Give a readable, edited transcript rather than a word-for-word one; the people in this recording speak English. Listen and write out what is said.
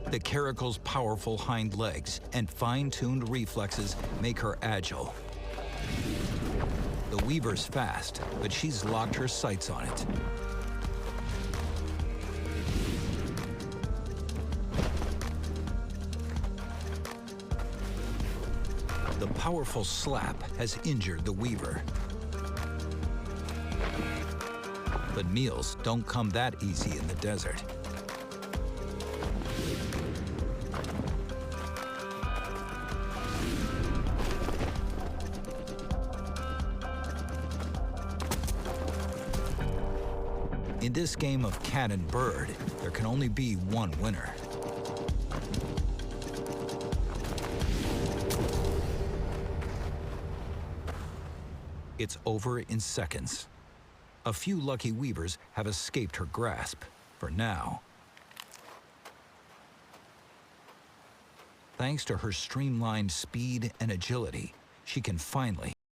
The caracal's powerful hind legs and fine-tuned reflexes make her agile. The weaver's fast, but she's locked her sights on it. The powerful slap has injured the weaver. But meals don't come that easy in the desert. In this game of cat and bird, there can only be one winner. It's over in seconds. A few lucky weavers have escaped her grasp, for now. Thanks to her streamlined speed and agility, she can finally